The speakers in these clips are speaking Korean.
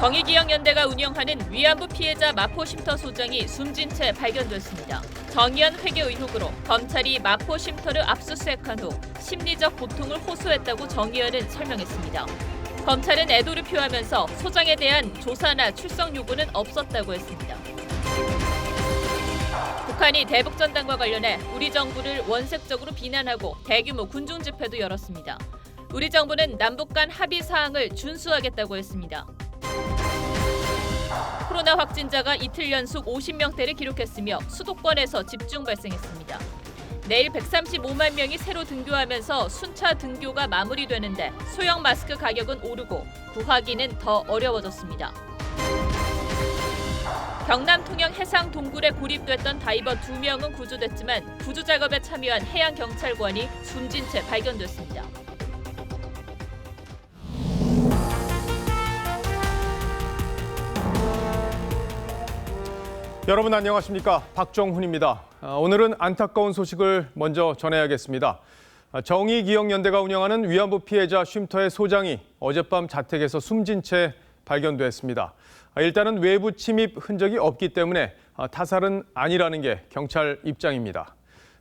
정의기억연대가 운영하는 위안부 피해자 마포쉼터 소장이 숨진 채 발견됐습니다. 정의연 회계 의혹으로 검찰이 마포쉼터를 압수수색한 후 심리적 고통을 호소했다고 정의연은 설명했습니다. 검찰은 애도를 표하면서 소장에 대한 조사나 출석 요구는 없었다고 했습니다. 북한이 대북전단과 관련해 우리 정부를 원색적으로 비난하고 대규모 군중 집회도 열었습니다. 우리 정부는 남북 간 합의 사항을 준수하겠다고 했습니다. 코로나 확진자가 이틀 연속 50명대를 기록했으며 수도권에서 집중 발생했습니다. 내일 135만 명이 새로 등교하면서 순차 등교가 마무리되는데 소형 마스크 가격은 오르고 구하기는 더 어려워졌습니다. 경남 통영 해상 동굴에 고립됐던 다이버 2명은 구조됐지만 구조 작업에 참여한 해양경찰관이 숨진 채 발견됐습니다. 여러분 안녕하십니까? 박정훈입니다. 오늘은 안타까운 소식을 먼저 전해야겠습니다. 정의기억연대가 운영하는 위안부 피해자 쉼터의 소장이 어젯밤 자택에서 숨진 채 발견됐습니다. 일단은 외부 침입 흔적이 없기 때문에 타살은 아니라는 게 경찰 입장입니다.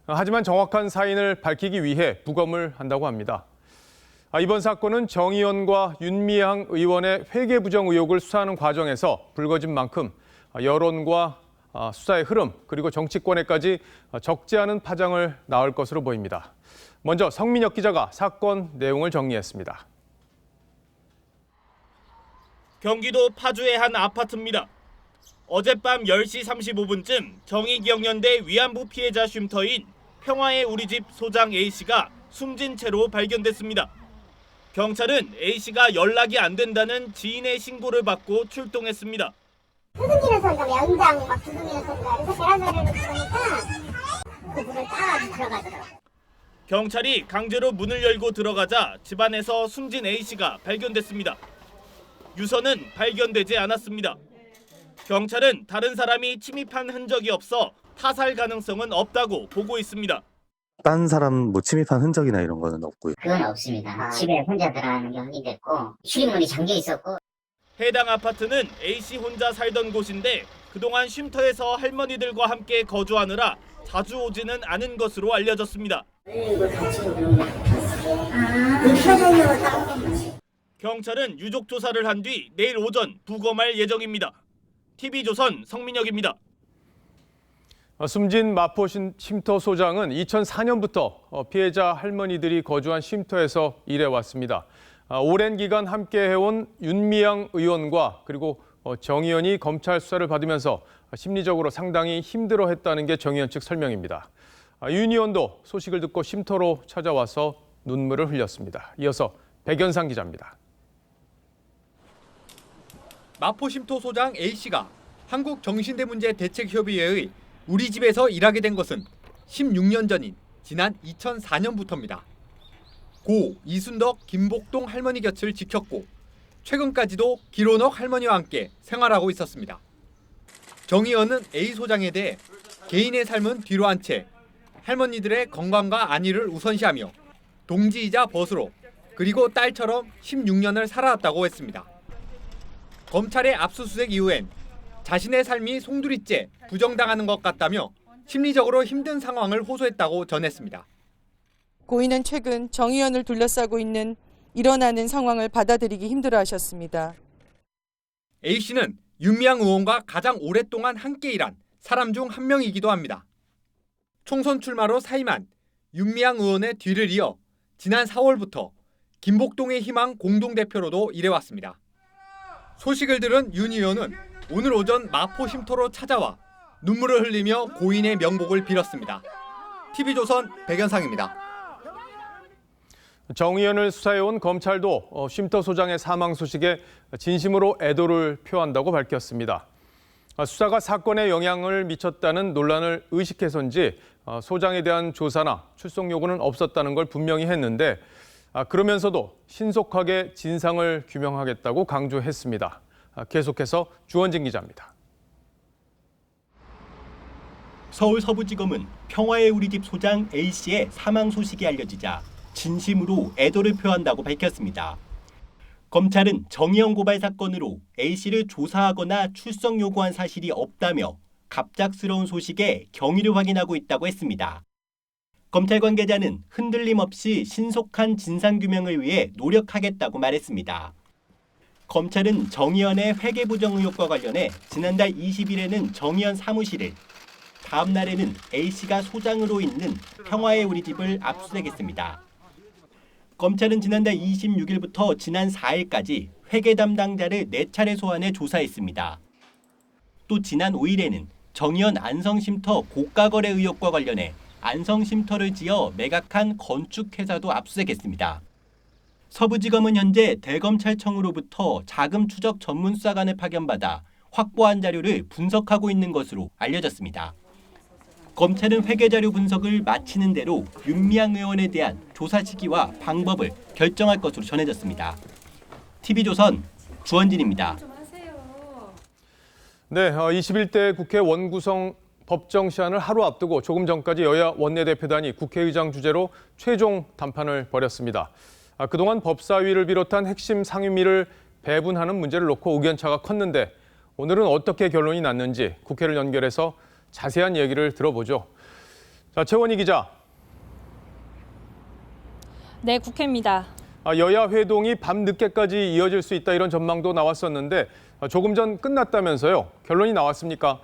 하지만 정확한 사인을 밝히기 위해 부검을 한다고 합니다. 이번 사건은 정의연과 윤미향 의원의 회계 부정 의혹을 수사하는 과정에서 불거진 만큼 여론과 수사의 흐름 그리고 정치권에까지 적지 않은 파장을 낳을 것으로 보입니다. 먼저 성민혁 기자가 사건 내용을 정리했습니다. 경기도 파주의 한 아파트입니다. 어젯밤 10시 35분쯤 정의기억연대 위안부 피해자 쉼터인 평화의 우리집 소장 A씨가 숨진 채로 발견됐습니다. 경찰은 A씨가 연락이 안 된다는 지인의 신고를 받고 출동했습니다. 두둥기는 소리가 연장 막 두둥기는 소리가 이렇게 계란 소리를 들으니까 그 문을 따가지고 들어가더라고요. 경찰이 강제로 문을 열고 들어가자 집안에서 숨진 A씨가 발견됐습니다. 유서는 발견되지 않았습니다. 경찰은 다른 사람이 침입한 흔적이 없어 타살 가능성은 없다고 보고 있습니다. 다른 사람 뭐 침입한 흔적이나 이런 거는 없고요. 그건 없습니다. 집에 혼자 들어가는 게 확인됐고 출입문이 잠겨 있었고. 해당 아파트는 A씨 혼자 살던 곳인데 그동안 쉼터에서 할머니들과 함께 거주하느라 자주 오지는 않은 것으로 알려졌습니다. 경찰은 유족 조사를 한 뒤 내일 오전 부검할 예정입니다. TV조선 성민혁입니다. 숨진 마포 쉼터 소장은 2004년부터 피해자 할머니들이 거주한 쉼터에서 일해왔습니다. 오랜 기간 함께 해온 윤미향 의원과 그리고 정의연이 검찰 수사를 받으면서 심리적으로 상당히 힘들어했다는 게 정의연 측 설명입니다. 윤 의원도 소식을 듣고 쉼터로 찾아와서 눈물을 흘렸습니다. 이어서 백연상 기자입니다. 마포 쉼터 소장 A씨가 한국정신대문제대책협의회의 우리 집에서 일하게 된 것은 16년 전인 지난 2004년부터입니다. 고 이순덕 김복동 할머니 곁을 지켰고 최근까지도 기론옥 할머니와 함께 생활하고 있었습니다. 정의연은 A 소장에 대해 개인의 삶은 뒤로 한 채 할머니들의 건강과 안위를 우선시하며 동지이자 벗으로 그리고 딸처럼 16년을 살아왔다고 했습니다. 검찰의 압수수색 이후엔 자신의 삶이 송두리째 부정당하는 것 같다며 심리적으로 힘든 상황을 호소했다고 전했습니다. 고인은 최근 정의연을 둘러싸고 있는 일어나는 상황을 받아들이기 힘들어하셨습니다. A씨는 윤미향 의원과 가장 오랫동안 함께 일한 사람 중 한 명이기도 합니다. 총선 출마로 사임한 윤미향 의원의 뒤를 이어 지난 4월부터 김복동의 희망 공동대표로도 일해왔습니다. 소식을 들은 윤 의원은 오늘 오전 마포 쉼터로 찾아와 눈물을 흘리며 고인의 명복을 빌었습니다. TV조선 백연상입니다. 정의연을 수사해온 검찰도 쉼터 소장의 사망 소식에 진심으로 애도를 표한다고 밝혔습니다. 수사가 사건에 영향을 미쳤다는 논란을 의식해서인지 소장에 대한 조사나 출석 요구는 없었다는 걸 분명히 했는데 그러면서도 신속하게 진상을 규명하겠다고 강조했습니다. 계속해서 주원진 기자입니다. 서울 서부지검은 평화의 우리집 소장 A씨의 사망 소식이 알려지자 진심으로 애도를 표한다고 밝혔습니다. 검찰은 정의연 고발 사건으로 A씨를 조사하거나 출석 요구한 사실이 없다며 갑작스러운 소식에 경위를 확인하고 있다고 했습니다. 검찰 관계자는 흔들림 없이 신속한 진상규명을 위해 노력하겠다고 말했습니다. 검찰은 정의연의 회계부정 의혹과 관련해 지난달 20일에는 정의연 사무실을, 다음 날에는 A씨가 소장으로 있는 평화의 우리집을 압수수색했습니다. 검찰은 지난달 26일부터 지난 4일까지 회계 담당자를 4차례 소환해 조사했습니다. 또 지난 5일에는 정의연 안성쉼터 고가거래 의혹과 관련해 안성쉼터를 지어 매각한 건축회사도 압수수색했습니다. 서부지검은 현재 대검찰청으로부터 자금 추적 전문수사관을 파견받아 확보한 자료를 분석하고 있는 것으로 알려졌습니다. 검찰은 회계자료 분석을 마치는 대로 윤미향 의원에 대한 조사 시기와 방법을 결정할 것으로 전해졌습니다. TV조선 주원진입니다. 네, 21대 국회 원구성 법정 시한을 하루 앞두고 조금 전까지 여야 원내대표단이 국회의장 주재로 최종 담판을 벌였습니다. 그동안 법사위를 비롯한 핵심 상임위를 배분하는 문제를 놓고 의견차가 컸는데 오늘은 어떻게 결론이 났는지 국회를 연결해서 자세한 얘기를 들어보죠. 자, 최원희 기자. 네, 국회입니다. 여야 회동이 밤늦게까지 이어질 수 있다 이런 전망도 나왔었는데 조금 전 끝났다면서요. 결론이 나왔습니까?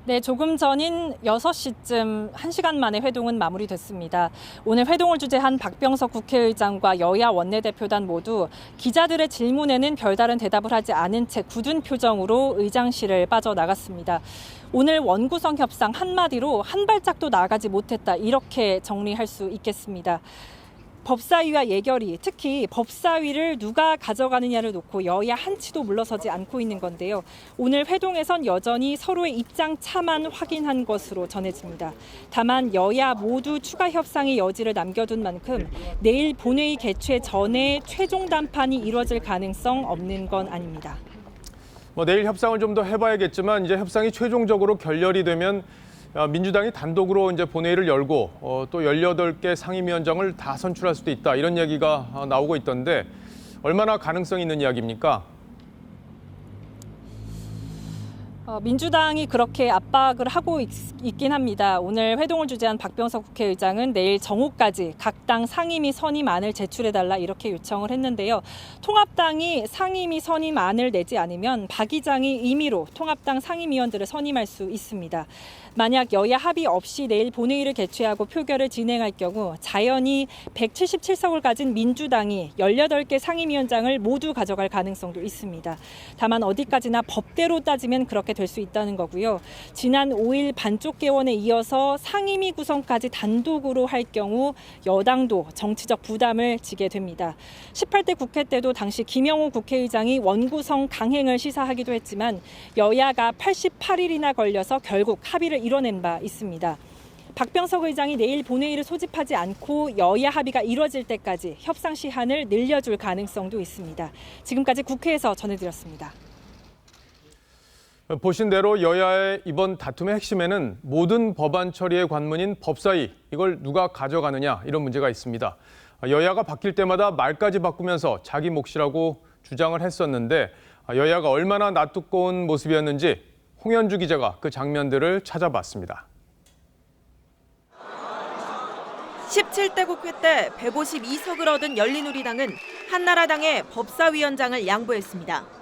네, 조금 전인 6시쯤 1시간 만에 회동은 마무리됐습니다. 오늘 회동을 주재한 박병석 국회의장과 여야 원내대표단 모두 기자들의 질문에는 별다른 대답을 하지 않은 채 굳은 표정으로 의장실을 빠져나갔습니다. 오늘 원구성 협상 한마디로 한 발짝도 나아가지 못했다, 이렇게 정리할 수 있겠습니다. 법사위와 예결위, 특히 법사위를 누가 가져가느냐를 놓고 여야 한치도 물러서지 않고 있는 건데요. 오늘 회동에선 여전히 서로의 입장 차만 확인한 것으로 전해집니다. 다만 여야 모두 추가 협상의 여지를 남겨둔 만큼 내일 본회의 개최 전에 최종 담판이 이루어질 가능성 없는 건 아닙니다. 내일 협상을 좀 더 해봐야겠지만 이제 협상이 최종적으로 결렬이 되면 민주당이 단독으로 이제 본회의를 열고 또 18개 상임위원장을 다 선출할 수도 있다, 이런 얘기가 나오고 있던데 얼마나 가능성이 있는 이야기입니까? 민주당이 그렇게 압박을 하고 있긴 합니다. 오늘 회동을 주재한 박병석 국회의장은 내일 정오까지 각 당 상임위 선임안을 제출해달라, 이렇게 요청을 했는데요. 통합당이 상임위 선임안을 내지 않으면 박 의장이 임의로 통합당 상임위원들을 선임할 수 있습니다. 만약 여야 합의 없이 내일 본회의를 개최하고 표결을 진행할 경우 자연히 177석을 가진 민주당이 18개 상임위원장을 모두 가져갈 가능성도 있습니다. 다만 어디까지나 법대로 따지면 그렇게 될 수 있다는 거고요. 지난 5일 반쪽 개원에 이어서 상임위 구성까지 단독으로 할 경우 여당도 정치적 부담을 지게 됩니다. 18대 국회 때도 당시 김영호 국회의장이 원구성 강행을 시사하기도 했지만 여야가 88일이나 걸려서 결국 합의를 이뤄낸 바 있습니다. 박병석 의장이 내일 본회의를 소집하지 않고 여야 합의가 이뤄질 때까지 협상 시한을 늘려줄 가능성도 있습니다. 지금까지 국회에서 전해드렸습니다. 보신 대로 여야의 이번 다툼의 핵심에는 모든 법안 처리의 관문인 법사위, 이걸 누가 가져가느냐, 이런 문제가 있습니다. 여야가 바뀔 때마다 말까지 바꾸면서 자기 몫이라고 주장을 했었는데 여야가 얼마나 낯두꺼운 모습이었는지 홍현주 기자가 그 장면들을 찾아봤습니다. 17대 국회 때 152석을 얻은 열린우리당은 한나라당에 법사위원장을 양보했습니다.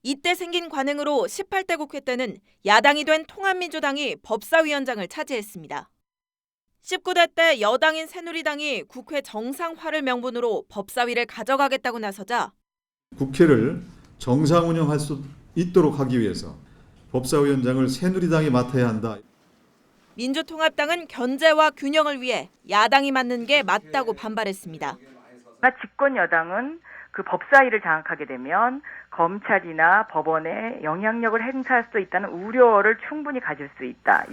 이때 생긴 관행으로 18대 국회 때는 야당이 된 통합민주당이 법사위원장을 차지했습니다. 19대 때 여당인 새누리당이 국회 정상화를 명분으로 법사위를 가져가겠다고 나서자 국회를 정상 운영할 수 있도록 하기 위해서 법사위원장을 새누리당이 맡아야 한다. 민주통합당은 견제와 균형을 위해 야당이 맡는 게 맞다고 반발했습니다. 집권 여당은 그 법사위를 장악하게 되면 검찰이나 법원에 영향력을 행사할 수 있다는 우려를 충분히 가질 수 있다.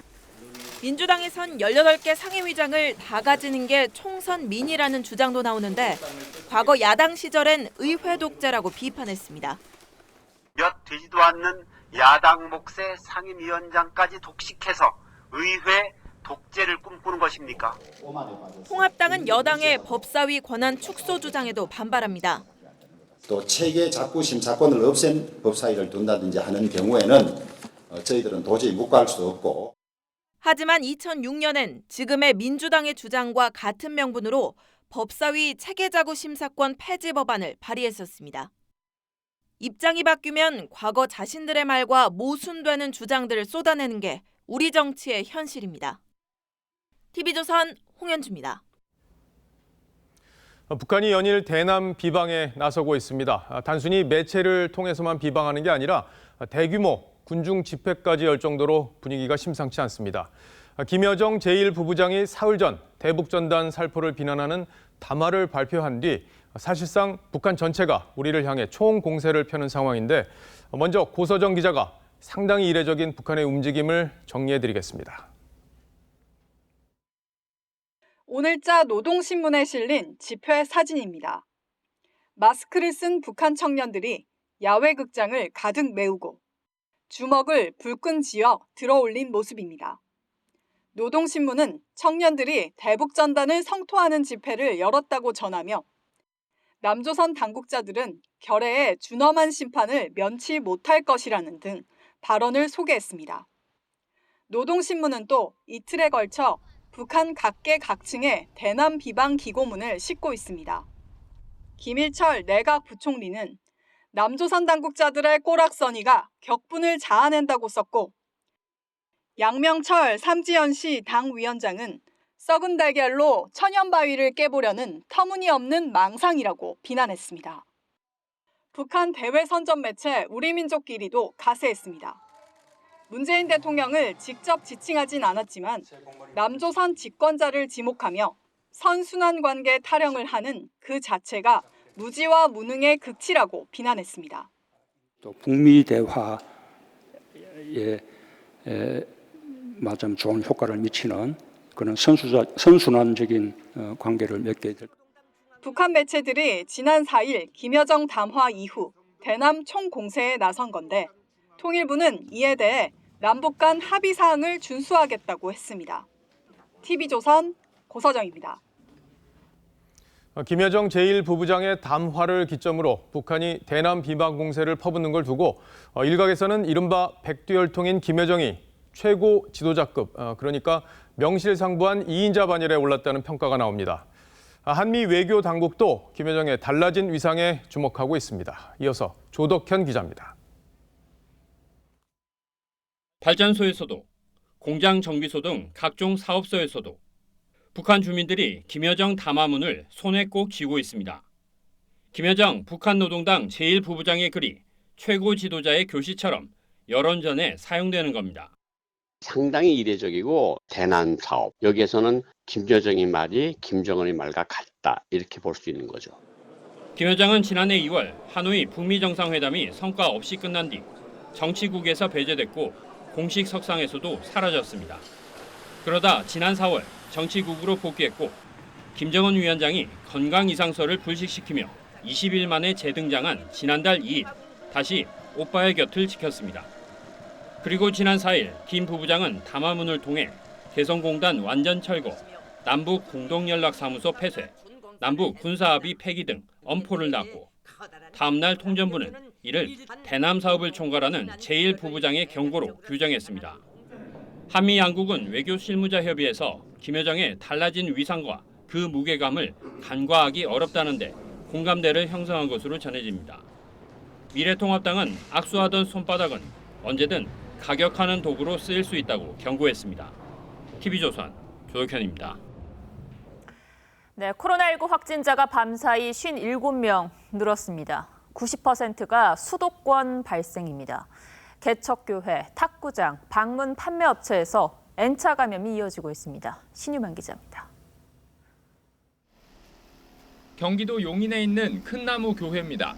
민주당에선 18개 상임위장을 다 가지는 게 총선 민의라는 주장도 나오는데 과거 야당 시절엔 의회 독재라고 비판했습니다. 몇 되지도 않는 야당 몫의 상임위원장까지 독식해서 의회 독재를 꿈꾸는 것 것입니까? 통합당은 여당의 법사위 권한 축소 주장에도 반발합니다. 또 체계 자구 심사권을 없앤 법사위를 둔다든지 하는 경우에는 저희들은 도저히 묵과할 수도 없고. 하지만 2006년엔 지금의 민주당의 주장과 같은 명분으로 법사위 체계자구 심사권 폐지 법안을 발의했었습니다. 입장이 바뀌면 과거 자신들의 말과 모순되는 주장들을 쏟아내는 게 우리 정치의 현실입니다. TV조선 홍현주입니다. 북한이 연일 대남 비방에 나서고 있습니다. 단순히 매체를 통해서만 비방하는 게 아니라 대규모 군중 집회까지 열 정도로 분위기가 심상치 않습니다. 김여정 제1부부장이 사흘 전 대북전단 살포를 비난하는 담화를 발표한 뒤 사실상 북한 전체가 우리를 향해 총공세를 펴는 상황인데 먼저 고서정 기자가 상당히 이례적인 북한의 움직임을 정리해드리겠습니다. 오늘자 노동신문에 실린 집회 사진입니다. 마스크를 쓴 북한 청년들이 야외 극장을 가득 메우고 주먹을 불끈 쥐어 들어올린 모습입니다. 노동신문은 청년들이 대북전단을 성토하는 집회를 열었다고 전하며 남조선 당국자들은 결의의 준엄한 심판을 면치 못할 것이라는 등 발언을 소개했습니다. 노동신문은 또 이틀에 걸쳐 북한 각계각층의 대남 비방 기고문을 싣고 있습니다. 김일철 내각 부총리는 남조선 당국자들의 꼬락서니가 격분을 자아낸다고 썼고 양명철 삼지연시 당위원장은 썩은 달걀로 천연바위를 깨보려는 터무니없는 망상이라고 비난했습니다. 북한 대외선전 매체 우리민족끼리도 가세했습니다. 문재인 대통령을 직접 지칭하진 않았지만 남조선 집권자를 지목하며 선순환 관계 타령을 하는 그 자체가 무지와 무능의 극치라고 비난했습니다. 또 북미 대화에 마침 좋은 효과를 미치는 그런 선순환적인 관계를 맺게 될 겁니다. 북한 매체들이 지난 4일 김여정 담화 이후 대남 총공세에 나선 건데 통일부는 이에 대해 남북 간 합의 사항을 준수하겠다고 했습니다. TV조선 고서정입니다. 김여정 제1부부장의 담화를 기점으로 북한이 대남 비방 공세를 퍼붓는 걸 두고 일각에서는 이른바 백두혈통인 김여정이 최고 지도자급, 그러니까 명실상부한 2인자 반열에 올랐다는 평가가 나옵니다. 한미 외교 당국도 김여정의 달라진 위상에 주목하고 있습니다. 이어서 조덕현 기자입니다. 발전소에서도, 공장 정비소 등 각종 사업소에서도 북한 주민들이 김여정 담화문을 손에 꼭 쥐고 있습니다. 김여정 북한 노동당 제1부부장의 글이 최고 지도자의 교시처럼 여론전에 사용되는 겁니다. 상당히 이례적이고 대남 사업. 여기에서는 김여정의 말이 김정은의 말과 같다. 이렇게 볼 수 있는 거죠. 김여정은 지난해 2월 하노이 북미 정상회담이 성과 없이 끝난 뒤 정치국에서 배제됐고 공식 석상에서도 사라졌습니다. 그러다 지난 4월 정치국으로 복귀했고 김정은 위원장이 건강 이상설을 불식시키며 20일 만에 재등장한 지난달 2일 다시 오빠의 곁을 지켰습니다. 그리고 지난 4일 김 부부장은 담화문을 통해 개성공단 완전 철거, 남북 공동연락사무소 폐쇄, 남북 군사합의 폐기 등 엄포를 놨고 다음 날 통전부는 이를 대남 사업을 총괄하는 제1부부장의 경고로 규정했습니다. 한미 양국은 외교실무자협의회에서 김여정의 달라진 위상과 그 무게감을 간과하기 어렵다는데 공감대를 형성한 것으로 전해집니다. 미래통합당은 악수하던 손바닥은 언제든 가격하는 도구로 쓰일 수 있다고 경고했습니다. TV조선 조덕현입니다. 네, 코로나19 확진자가 밤사이 57명 늘었습니다. 90%가 수도권 발생입니다. 개척교회, 탁구장, 방문 판매업체에서 N차 감염이 이어지고 있습니다. 신유만 기자입니다. 경기도 용인에 있는 큰나무 교회입니다.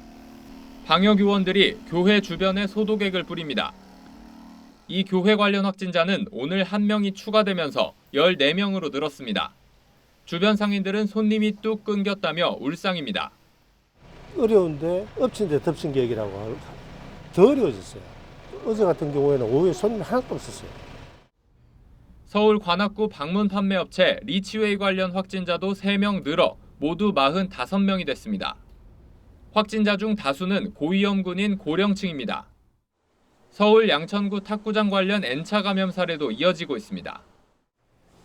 방역요원들이 교회 주변에 소독액을 뿌립니다. 이 교회 관련 확진자는 오늘 1명이 추가되면서 14명으로 늘었습니다. 주변 상인들은 손님이 뚝 끊겼다며 울상입니다. 어려운데 엎친 데 덮친 격이라고 더 어려워졌어요. 어제 같은 경우에는 오후에 손님이 하나도 없었어요. 서울 관악구 방문 판매업체 리치웨이 관련 확진자도 3명 늘어 모두 45명이 됐습니다. 확진자 중 다수는 고위험군인 고령층입니다. 서울 양천구 탁구장 관련 N차 감염 사례도 이어지고 있습니다.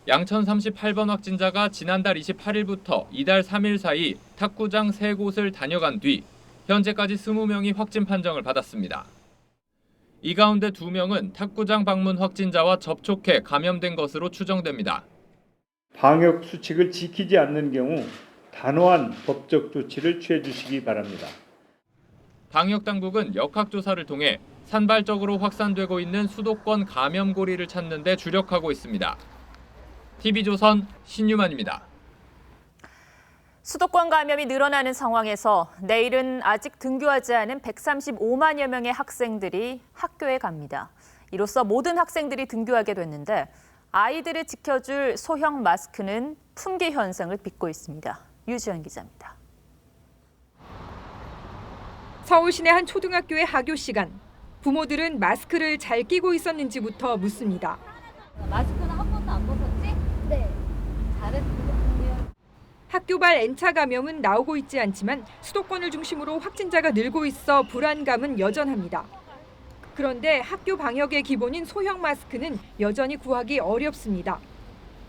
양천 38번 확진자가 지난달 28일부터 이달 3일 사이 탁구장 3곳을 다녀간 뒤 현재까지 20명이 확진 판정을 받았습니다. 이 가운데 2명은 탁구장 방문 확진자와 접촉해 감염된 것으로 추정됩니다. 방역 수칙을 지키지 않는 경우 단호한 법적 조치를 취해 주시기 바랍니다. 방역당국은 역학조사를 통해 산발적으로 확산되고 있는 수도권 감염고리를 찾는 데 주력하고 있습니다. TV조선 신유만입니다. 수도권 감염이 늘어나는 상황에서 내일은 아직 등교하지 않은 135만여 명의 학생들이 학교에 갑니다. 이로써 모든 학생들이 등교하게 됐는데 아이들을 지켜줄 소형 마스크는 품귀 현상을 빚고 있습니다. 유지연 기자입니다. 서울 시내 한 초등학교의 하교 시간. 부모들은 마스크를 잘 끼고 있었는지부터 묻습니다. 마스크는 한 번도 안 벗었지? 네. 잘했어요. 학교발 N차 감염은 나오고 있지 않지만 수도권을 중심으로 확진자가 늘고 있어 불안감은 여전합니다. 그런데 학교 방역의 기본인 소형 마스크는 여전히 구하기 어렵습니다.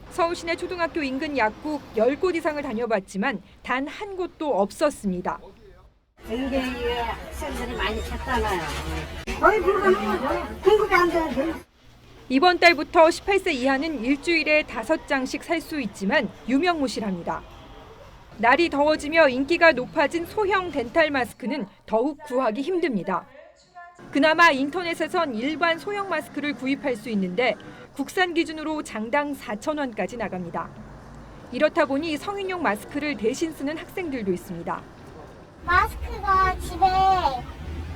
서울 시내 초등학교 인근 약국 10곳 이상을 다녀봤지만 단 한 곳도 없었습니다. 등교에 학생들이 많이 찾잖아요. 거의 불가능한 거죠. 공급이 안 되는데. 이번 달부터 18세 이하는 일주일에 5장씩 살 수 있지만 유명무실합니다. 날이 더워지며 인기가 높아진 소형 덴탈 마스크는 더욱 구하기 힘듭니다. 그나마 인터넷에선 일반 소형 마스크를 구입할 수 있는데 국산 기준으로 장당 4,000원까지 나갑니다. 이렇다 보니 성인용 마스크를 대신 쓰는 학생들도 있습니다. 마스크가 집에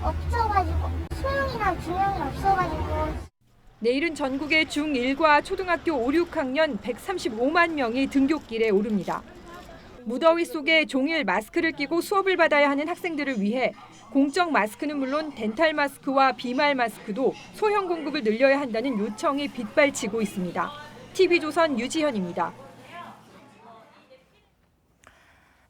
없어가지고 소형이나 중형이 없어가지고. 내일은 전국의 중1과 초등학교 5, 6학년 135만 명이 등교길에 오릅니다. 무더위 속에 종일 마스크를 끼고 수업을 받아야 하는 학생들을 위해 공적 마스크는 물론 덴탈 마스크와 비말 마스크도 소형 공급을 늘려야 한다는 요청이 빗발치고 있습니다. TV조선 유지현입니다.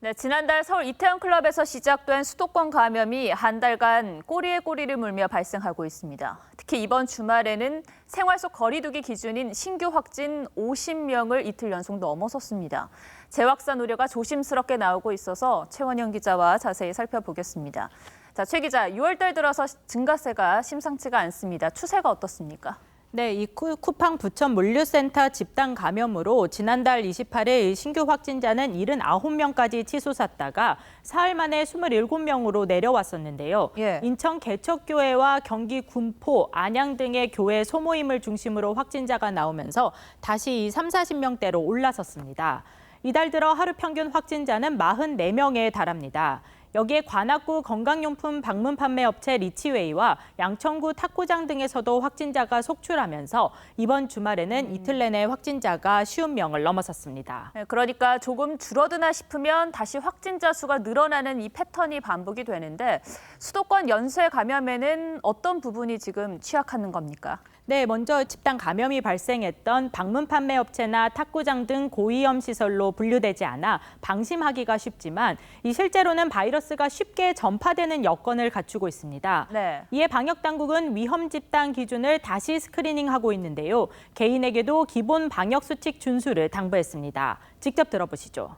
네, 지난달 서울 이태원클럽에서 시작된 수도권 감염이 한 달간 꼬리에 꼬리를 물며 발생하고 있습니다. 특히 이번 주말에는 생활 속 거리 두기 기준인 신규 확진 50명을 이틀 연속 넘어섰습니다. 재확산 우려가 조심스럽게 나오고 있어서 최원영 기자와 자세히 살펴보겠습니다. 자, 최 기자, 6월달 들어서 증가세가 심상치가 않습니다. 추세가 어떻습니까? 네, 이 쿠팡 부천 물류센터 집단 감염으로 지난달 28일 신규 확진자는 79명까지 치솟았다가 사흘 만에 27명으로 내려왔었는데요. 인천 개척교회와 경기 군포, 안양 등의 교회 소모임을 중심으로 확진자가 나오면서 다시 30-40명대로 올라섰습니다. 이달 들어 하루 평균 확진자는 44명에 달합니다. 여기에 관악구 건강용품 방문 판매 업체 리치웨이와 양천구 탁구장 등에서도 확진자가 속출하면서 이번 주말에는 이틀 내내 확진자가 50명을 넘어섰습니다. 그러니까 조금 줄어드나 싶으면 다시 확진자 수가 늘어나는 이 패턴이 반복이 되는데 수도권 연쇄 감염에는 어떤 부분이 지금 취약하는 겁니까? 네, 먼저 집단 감염이 발생했던 방문 판매 업체나 탁구장 등 고위험 시설로 분류되지 않아 방심하기가 쉽지만 이 실제로는 바이러스가 쉽게 전파되는 여건을 갖추고 있습니다. 이에 방역 당국은 위험 집단 기준을 다시 스크리닝하고 있는데요. 개인에게도 기본 방역 수칙 준수를 당부했습니다. 직접 들어보시죠.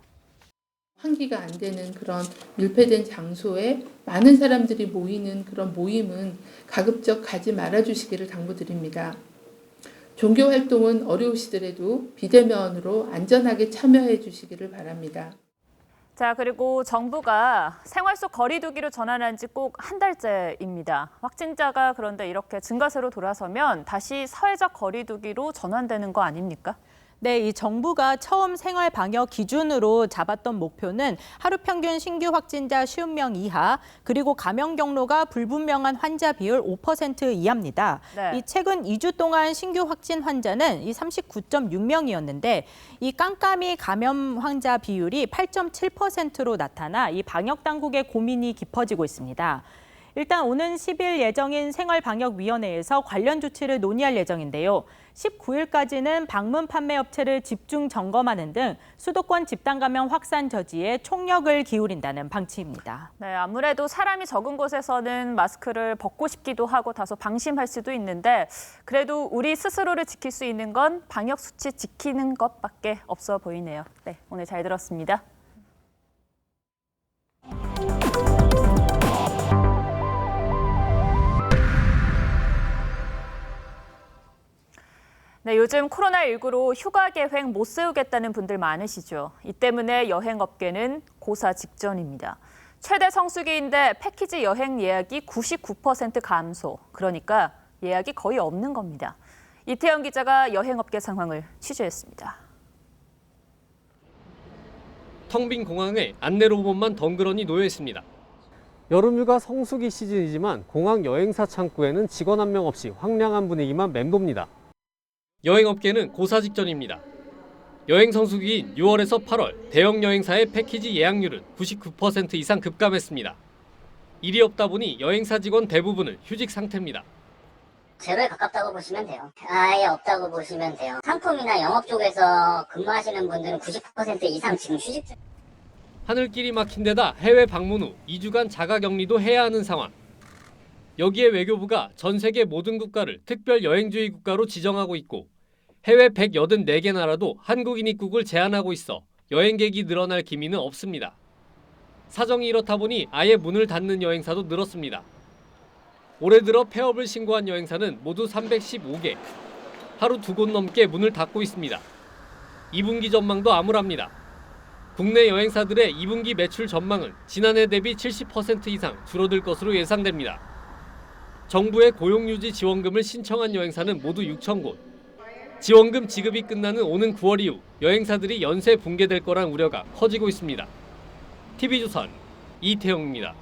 환기가 안 되는 그런 밀폐된 장소에 많은 사람들이 모이는 그런 모임은 가급적 가지 말아주시기를 당부드립니다. 종교 활동은 어려우시더라도 비대면으로 안전하게 참여해 주시기를 바랍니다. 자, 그리고 정부가 생활 속 거리 두기로 전환한 지 꼭 한 달째입니다. 확진자가 그런데 이렇게 증가세로 돌아서면 다시 사회적 거리 두기로 전환되는 거 아닙니까? 네, 이 정부가 처음 생활 방역 기준으로 잡았던 목표는 하루 평균 신규 확진자 50명 이하, 그리고 감염 경로가 불분명한 환자 비율 5% 이하입니다. 이 최근 2주 동안 신규 확진 환자는 이 39.6명이었는데 이 깜깜이 감염 환자 비율이 8.7%로 나타나 이 방역 당국의 고민이 깊어지고 있습니다. 일단 오는 10일 예정인 생활방역위원회에서 관련 조치를 논의할 예정인데요. 19일까지는 방문 판매 업체를 집중 점검하는 등 수도권 집단 감염 확산 저지에 총력을 기울인다는 방침입니다. 네, 아무래도 사람이 적은 곳에서는 마스크를 벗고 싶기도 하고 다소 방심할 수도 있는데 그래도 우리 스스로를 지킬 수 있는 건 방역 수치 지키는 것밖에 없어 보이네요. 네, 오늘 잘 들었습니다. 네, 요즘 코로나19로 휴가 계획 못 세우겠다는 분들 많으시죠. 이 때문에 여행업계는 고사 직전입니다. 최대 성수기인데 패키지 여행 예약이 99% 감소. 그러니까 예약이 거의 없는 겁니다. 이태영 기자가 여행업계 상황을 취재했습니다. 텅 빈 공항에 안내 로봇만 덩그러니 놓여 있습니다. 여름휴가 성수기 시즌이지만 공항 여행사 창구에는 직원 한 명 없이 황량한 분위기만 맴돕니다. 여행업계는 고사 직전입니다. 여행 성수기인 6월에서 8월 대형 여행사의 패키지 예약률은 99% 이상 급감했습니다. 일이 없다 보니 여행사 직원 대부분은 휴직 상태입니다. 제로에 가깝다고 보시면 돼요. 아예 없다고 보시면 돼요. 상품이나 영업 쪽에서 근무하시는 분들은 90% 이상 지금 휴직 중. 하늘길이 막힌 데다 해외 방문 후 2주간 자가격리도 해야 하는 상황. 여기에 외교부가 전 세계 모든 국가를 특별 여행주의 국가로 지정하고 있고 해외 184개 나라도 한국인 입국을 제한하고 있어 여행객이 늘어날 기미는 없습니다. 사정이 이렇다 보니 아예 문을 닫는 여행사도 늘었습니다. 올해 들어 폐업을 신고한 여행사는 모두 315개, 하루 2곳 넘게 문을 닫고 있습니다. 2분기 전망도 암울합니다. 국내 여행사들의 2분기 매출 전망은 지난해 대비 70% 이상 줄어들 것으로 예상됩니다. 정부의 고용유지 지원금을 신청한 여행사는 모두 6,000곳. 지원금 지급이 끝나는 오는 9월 이후 여행사들이 연쇄 붕괴될 거란 우려가 커지고 있습니다. TV조선 이태영입니다.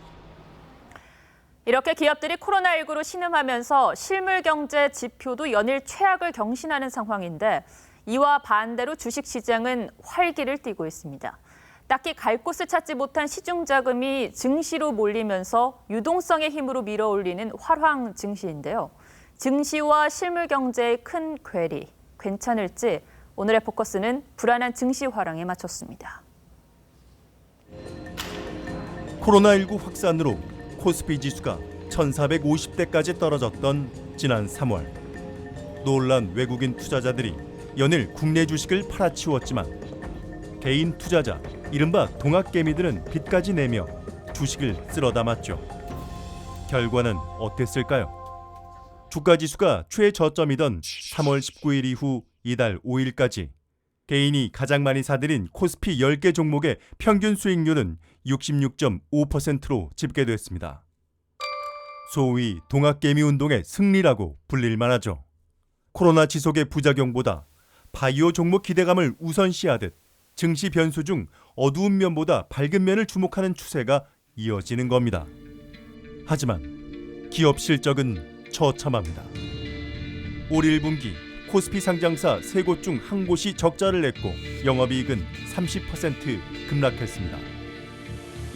이렇게 기업들이 코로나19로 신음하면서 실물 경제 지표도 연일 최악을 경신하는 상황인데 이와 반대로 주식시장은 활기를 띠고 있습니다. 딱히 갈 곳을 찾지 못한 시중 자금이 증시로 몰리면서 유동성의 힘으로 밀어올리는 화랑 증시인데요. 증시와 실물 경제의 큰 괴리, 괜찮을지 오늘의 포커스는 불안한 증시 화랑에 맞췄습니다. 코로나19 확산으로 코스피 지수가 1450대까지 떨어졌던 지난 3월. 놀란 외국인 투자자들이 연일 국내 주식을 팔아치웠지만 개인 투자자, 이른바 동학개미들은 빚까지 내며 주식을 쓸어 담았죠. 결과는 어땠을까요? 주가지수가 최저점이던 3월 19일 이후 이달 5일까지 개인이 가장 많이 사들인 코스피 10개 종목의 평균 수익률은 66.5%로 집계됐습니다. 소위 동학개미 운동의 승리라고 불릴 만하죠. 코로나 지속의 부작용보다 바이오 종목 기대감을 우선시하듯 증시 변수 중 어두운 면보다 밝은 면을 주목하는 추세가 이어지는 겁니다. 하지만 기업 실적은 처참합니다. 올 1분기 코스피 상장사 3곳 중 한 곳이 적자를 냈고 영업이익은 30% 급락했습니다.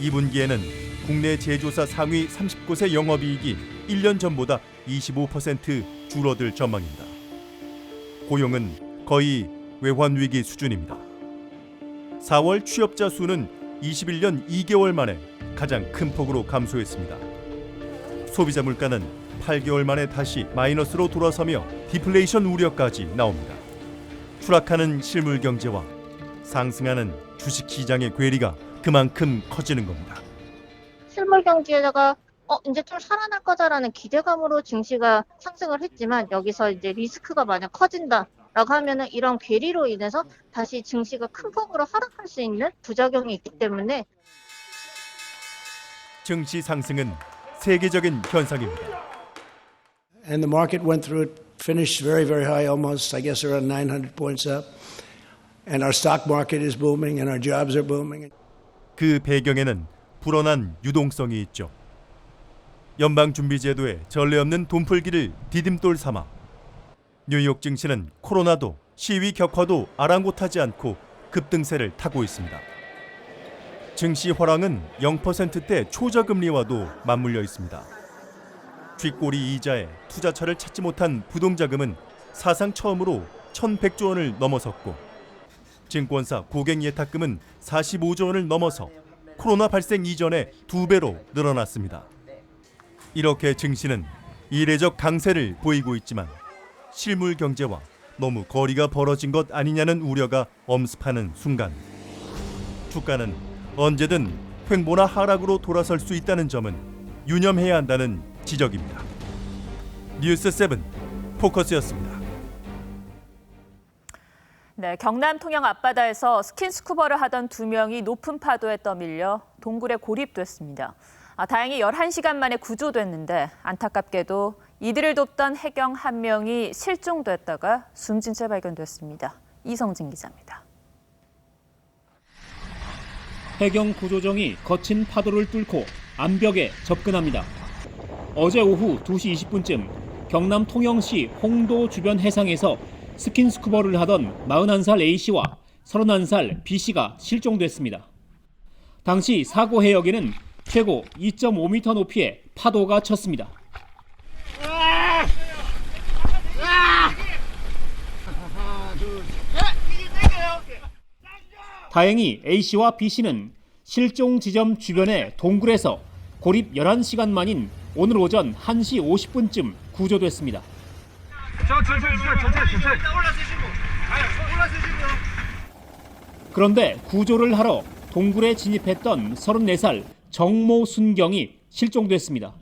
2분기에는 국내 제조사 상위 30곳의 영업이익이 1년 전보다 25% 줄어들 전망입니다. 고용은 거의 외환위기 수준입니다. 4월 취업자 수는 21년 2개월 만에 가장 큰 폭으로 감소했습니다. 소비자 물가는 8개월 만에 다시 마이너스로 돌아서며 디플레이션 우려까지 나옵니다. 추락하는 실물 경제와 상승하는 주식 시장의 괴리가 그만큼 커지는 겁니다. 실물 경제에다가 이제 좀 살아날 거다라는 기대감으로 증시가 상승을 했지만 여기서 이제 리스크가 만약 커진다라고 하면은 이런 괴리로 인해서 다시 증시가 큰 폭으로 하락할 수 있는 부작용이 있기 때문에 증시 상승은 세계적인 현상입니다. And the market went through it, finished very, very high, almost, I guess, around 900 points up. And our stock market is booming and our jobs are booming. 그 배경에는 불어난 유동성이 있죠. 연방준비제도의 전례 없는 돈풀기를 디딤돌 삼아 뉴욕 증시는 코로나도 시위 격화도 아랑곳하지 않고 급등세를 타고 있습니다. 증시 화랑은 0%대 초저금리와도 맞물려 있습니다. 쥐꼬리 이자에 투자처를 찾지 못한 부동자금은 사상 처음으로 1,100조 원을 넘어섰고 증권사 고객예탁금은 45조 원을 넘어서 코로나 발생 이전의 2배로 늘어났습니다. 이렇게 증시는 이례적 강세를 보이고 있지만 실물 경제와 너무 거리가 벌어진 것 아니냐는 우려가 엄습하는 순간 주가는 언제든 횡보나 하락으로 돌아설 수 있다는 점은 유념해야 한다는 지적입니다. 뉴스7 포커스였습니다. 네, 경남 통영 앞바다에서 스킨스쿠버를 하던 2명이 높은 파도에 떠밀려 동굴에 고립됐습니다. 다행히 11시간 만에 구조됐는데 안타깝게도 이들을 돕던 해경 1명이 실종됐다가 숨진 채 발견됐습니다. 이성진 기자입니다. 해경 구조정이 거친 파도를 뚫고 암벽에 접근합니다. 어제 오후 2시 20분쯤 경남 통영시 홍도 주변 해상에서 스킨스쿠버를 하던 41살 A씨와 31살 B씨가 실종됐습니다. 당시 사고 해역에는 최고 2.5m 높이의 파도가 쳤습니다. 다행히 A씨와 B씨는 실종 지점 주변의 동굴에서 고립 11시간 만인 오늘 오전 1시 50분쯤 구조됐습니다. 그런데 구조를 하러 동굴에 진입했던 34살 정모 순경이 실종됐습니다.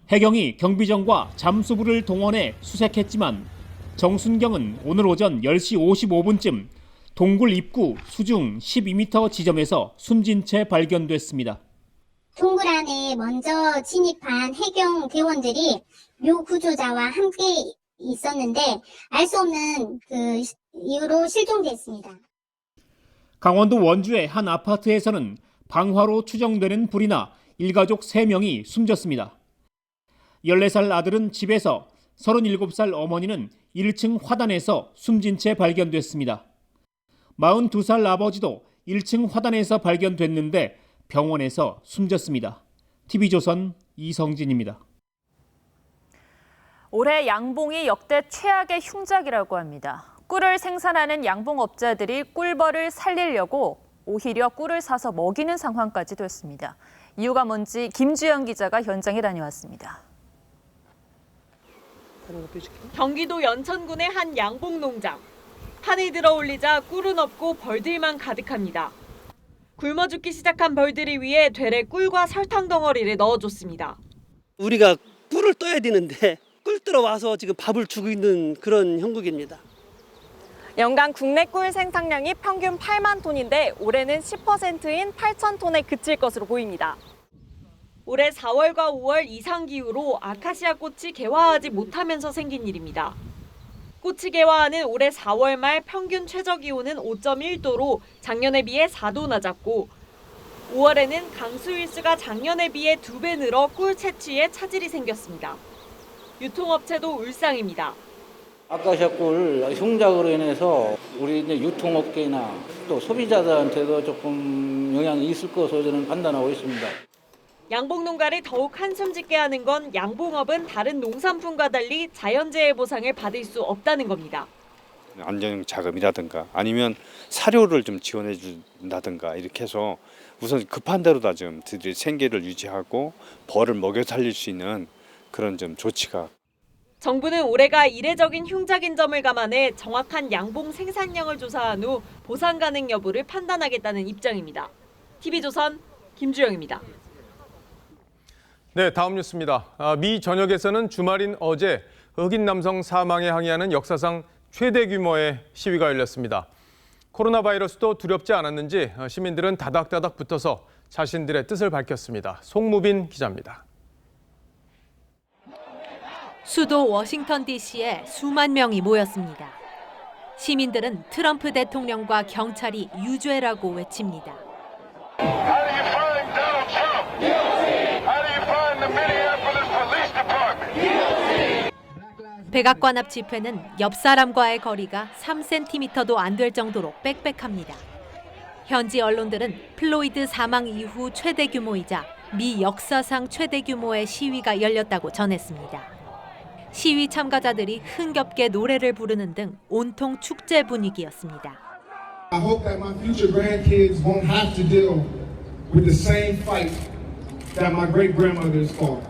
해경이 경비정과 잠수부를 동원해 수색했지만 정순경은 오늘 오전 10시 55분쯤 동굴 입구 수중 12m 지점에서 숨진 채 발견됐습니다. 동굴 안에 먼저 진입한 해경 대원들이 묘 구조자와 함께 있었는데 알 수 없는 이유로 실종됐습니다. 강원도 원주의 한 아파트에서는 방화로 추정되는 불이 나 일가족 3명이 숨졌습니다. 14살 아들은 집에서, 37살 어머니는 1층 화단에서 숨진 채 발견됐습니다. 42살 아버지도 1층 화단에서 발견됐는데 병원에서 숨졌습니다. TV조선 이성진입니다. 올해 양봉이 역대 최악의 흉작이라고 합니다. 꿀을 생산하는 양봉업자들이 꿀벌을 살리려고 오히려 꿀을 사서 먹이는 상황까지 됐습니다. 이유가 뭔지 김주영 기자가 현장에 다녀왔습니다. 경기도 연천군의 한 양봉 농장. 판이 들어올리자 꿀은 없고 벌들만 가득합니다. 굶어 죽기 시작한 벌들을 위해 되레 꿀과 설탕 덩어리를 넣어줬습니다. 우리가 꿀을 떠야 되는데 꿀 뜨러 와서 지금 밥을 주고 있는 그런 형국입니다. 연간 국내 꿀 생산량이 평균 8만 톤인데 올해는 10%인 8천 톤에 그칠 것으로 보입니다. 올해 4월과 5월 이상 기후로 아카시아 꽃이 개화하지 못하면서 생긴 일입니다. 꽃이 개화하는 올해 4월 말 평균 최저 기온은 5.1도로 작년에 비해 4도 낮았고 5월에는 강수일수가 작년에 비해 2배 늘어 꿀 채취에 차질이 생겼습니다. 유통업체도 울상입니다. 아카시아 꿀 흉작으로 인해서 우리 이제 유통업계나 또 소비자들한테도 조금 영향이 있을 것으로 저는 판단하고 있습니다. 양봉 농가를 더욱 한숨 짓게 하는 건 양봉업은 다른 농산품과 달리 자연재해 보상을 받을 수 없다는 겁니다. 안정 자금이라든가 아니면 사료를 좀 지원해 준다든가 이렇게 해서 우선 급한 대로다 좀 들이 생계를 유지하고 벌을 먹여 살릴 수 있는 그런 좀 조치가. 정부는 올해가 이례적인 흉작인 점을 감안해 정확한 양봉 생산량을 조사한 후 보상 가능 여부를 판단하겠다는 입장입니다. TV조선 김주영입니다. 네, 다음 뉴스입니다. 미 전역에서는 주말인 어제 흑인 남성 사망에 항의하는 역사상 최대 규모의 시위가 열렸습니다. 코로나 바이러스도 두렵지 않았는지 시민들은 다닥다닥 붙어서 자신들의 뜻을 밝혔습니다. 송무빈 기자입니다. 수도 워싱턴 DC에 수만 명이 모였습니다. 시민들은 트럼프 대통령과 경찰이 유죄라고 외칩니다. 백악관 앞 집회는 옆 사람과의 거리가 3cm도 안 될 정도로 빽빽합니다. 현지 언론들은 플로이드 사망 이후 최대 규모이자 미 역사상 최대 규모의 시위가 열렸다고 전했습니다. 시위 참가자들이 흥겹게 노래를 부르는 등 온통 축제 분위기였습니다. I hope that my future grandkids won't have to deal with the same fight that my great-grandmothers fought.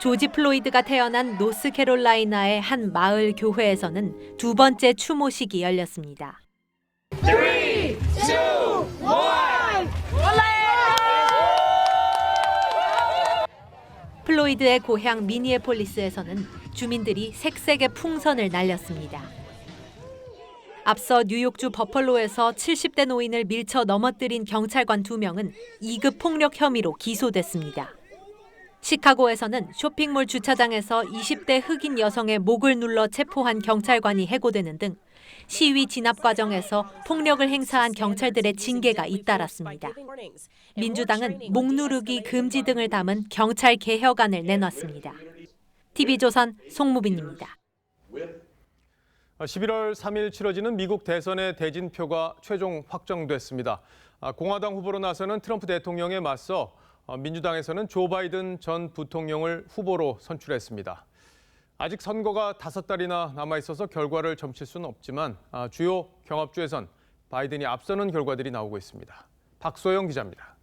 조지 플로이드가 태어난 노스캐롤라이나의 한 마을 교회에서는 두 번째 추모식이 열렸습니다. 3, 2, 1, 플로이드의 고향 미니애폴리스에서는 주민들이 색색의 풍선을 날렸습니다. 앞서 뉴욕주 버펄로에서 70대 노인을 밀쳐 넘어뜨린 경찰관 2명은 2급 폭력 혐의로 기소됐습니다. 시카고에서는 쇼핑몰 주차장에서 20대 흑인 여성의 목을 눌러 체포한 경찰관이 해고되는 등 시위 진압 과정에서 폭력을 행사한 경찰들의 징계가 잇따랐습니다. 민주당은 목 누르기 금지 등을 담은 경찰 개혁안을 내놨습니다. TV조선 송무빈입니다. 11월 3일 치러지는 미국 대선의 대진표가 최종 확정됐습니다. 공화당 후보로 나서는 트럼프 대통령에 맞서 민주당에서는 조 바이든 전 부통령을 후보로 선출했습니다. 아직 선거가 5달이나 남아있어서 결과를 점칠 수는 없지만 주요 경합주에선 바이든이 앞서는 결과들이 나오고 있습니다. 박소영 기자입니다.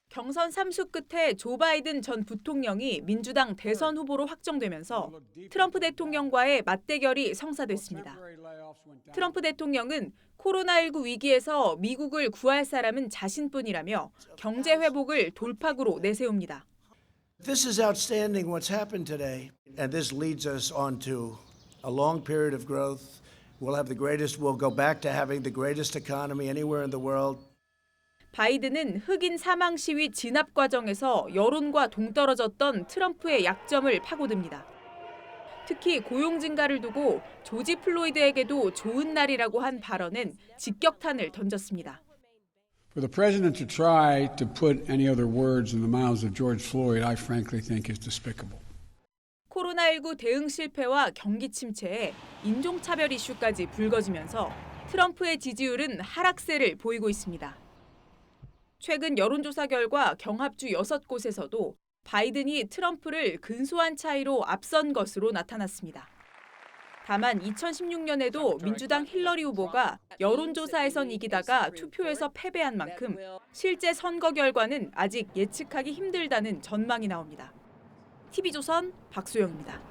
경선 3수 끝에 조 바이든 전 부통령이 민주당 대선 후보로 확정되면서 트럼프 대통령과의 맞대결이 성사됐습니다. 트럼프 대통령은 코로나19 위기에서 미국을 구할 사람은 자신뿐이라며 경제 회복을 돌파구로 내세웁니다. This is outstanding what's happened today, and this leads us on to a long period of growth. We'll go back to having the greatest economy anywhere in the world. 바이든은 흑인 사망 시위 진압 과정에서 여론과 동떨어졌던 트럼프의 약점을 파고듭니다. 특히 고용 증가를 두고 조지 플로이드에게도 좋은 날이라고 한 발언은 직격탄을 던졌습니다. For the president to try to put any other words in the mouths of George Floyd, I frankly think is despicable. 코로나19 대응 실패와 경기 침체에 인종차별 이슈까지 불거지면서 트럼프의 지지율은 하락세를 보이고 있습니다. 최근 여론조사 결과 경합주 6곳에서도 바이든이 트럼프를 근소한 차이로 앞선 것으로 나타났습니다. 다만 2016년에도 민주당 힐러리 후보가 여론조사에선 이기다가 투표에서 패배한 만큼 실제 선거 결과는 아직 예측하기 힘들다는 전망이 나옵니다. TV조선 박소영입니다.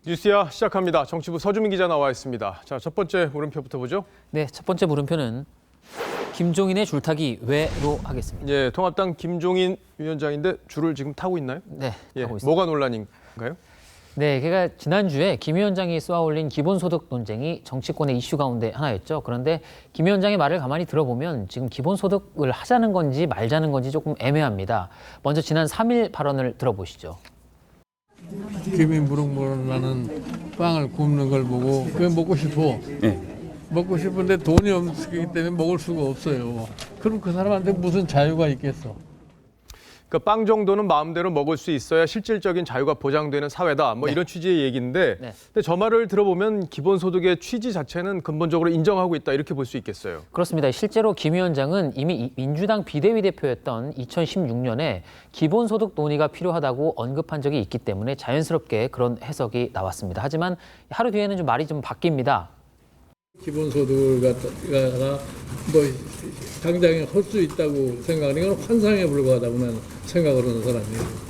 뉴스야 시작합니다. 정치부 서주민 기자 나와 있습니다. 자, 첫 번째 물음표부터 보죠. 네, 첫 번째 물음표는 김종인의 줄타기 왜로 하겠습니다. 예, 통합당 김종인 위원장인데 줄을 지금 타고 있나요? 네, 예, 타고 있습니다. 뭐가 논란인가요? 네, 그러니까 지난주에 김 위원장이 쏘아올린 기본소득 논쟁이 정치권의 이슈 가운데 하나였죠. 그런데 김 위원장의 말을 가만히 들어보면 지금 기본소득을 하자는 건지 말자는 건지 조금 애매합니다. 먼저 지난 3일 발언을 들어보시죠. 김이 무럭무럭 빵을 굽는 걸 보고 그게 먹고 싶어. 네. 먹고 싶은데 돈이 없기 때문에 먹을 수가 없어요. 그럼 그 사람한테 무슨 자유가 있겠어? 그러니까 빵 정도는 마음대로 먹을 수 있어야 실질적인 자유가 보장되는 사회다. 뭐 이런 취지의 얘기인데, 근데 저 말을 들어보면 기본소득의 취지 자체는 근본적으로 인정하고 있다 이렇게 볼 수 있겠어요. 그렇습니다. 실제로 김 위원장은 이미 민주당 비대위 대표였던 2016년에 기본소득 논의가 필요하다고 언급한 적이 있기 때문에 자연스럽게 그런 해석이 나왔습니다. 하지만 하루 뒤에는 좀 말이 좀 바뀝니다. 기본소득을 갖다가 뭐 당장에 할 수 있다고 생각하는 건 환상에 불과하다고 나는 생각을 하는 사람이에요.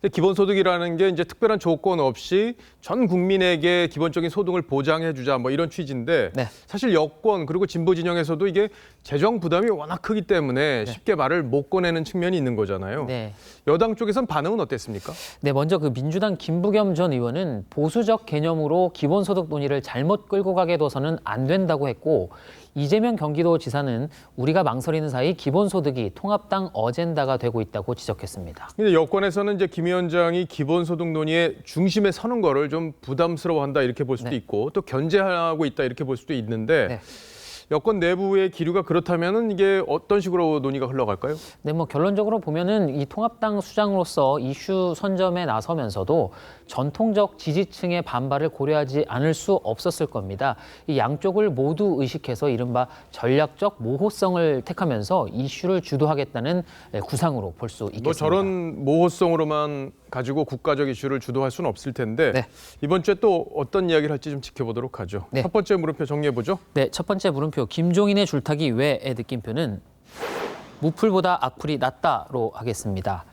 근데 기본소득이라는 게 이제 특별한 조건 없이 전 국민에게 기본적인 소득을 보장해주자 뭐 이런 취지인데 사실 여권 그리고 진보 진영에서도 이게 재정 부담이 워낙 크기 때문에 쉽게 말을 못 꺼내는 측면이 있는 거잖아요. 네. 여당 쪽에선 반응은 어땠습니까? 네, 먼저 그 민주당 김부겸 전 의원은 보수적 개념으로 기본소득 논의를 잘못 끌고 가게 둬서는 안 된다고 했고 이재명 경기도지사는 우리가 망설이는 사이 기본소득이 통합당 어젠다가 되고 있다고 지적했습니다. 근데 여권에서는 이제 김 위원장이 기본소득 논의의 중심에 서는 거를 좀 부담스러워한다 이렇게 볼 수도 있고 또 견제하고 있다 이렇게 볼 수도 있는데 여권 내부의 기류가 그렇다면은 이게 어떤 식으로 논의가 흘러갈까요? 네, 뭐 결론적으로 보면은 이 통합당 수장으로서 이슈 선점에 나서면서도 전통적 지지층의 반발을 고려하지 않을 수 없었을 겁니다. 이 양쪽을 모두 의식해서 이른바 전략적 모호성을 택하면서 이슈를 주도하겠다는 구상으로 볼 수 있겠습니다. 뭐 저런 모호성으로만 가지고 국가적 이슈를 주도할 수는 없을 텐데 네. 이번 주에 또 어떤 이야기를 할지 좀 지켜보도록 하죠. 네. 첫 번째 물음표 정리해보죠. 네, 첫 번째 물음표 김종인의 줄타기 외의 느낌표는 무풀보다 악플이 낫다로 하겠습니다.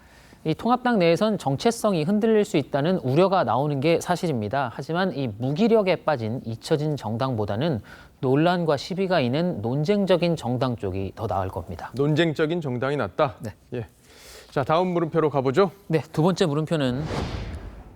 이 통합당 내에선 정체성이 흔들릴 수 있다는 우려가 나오는 게 사실입니다. 하지만 이 무기력에 빠진 잊혀진 정당보다는 논란과 시비가 있는 논쟁적인 정당 쪽이 더 나을 겁니다. 논쟁적인 정당이 낫다. 네. 예. 자, 다음 물음표로 가보죠. 네, 두 번째 물음표는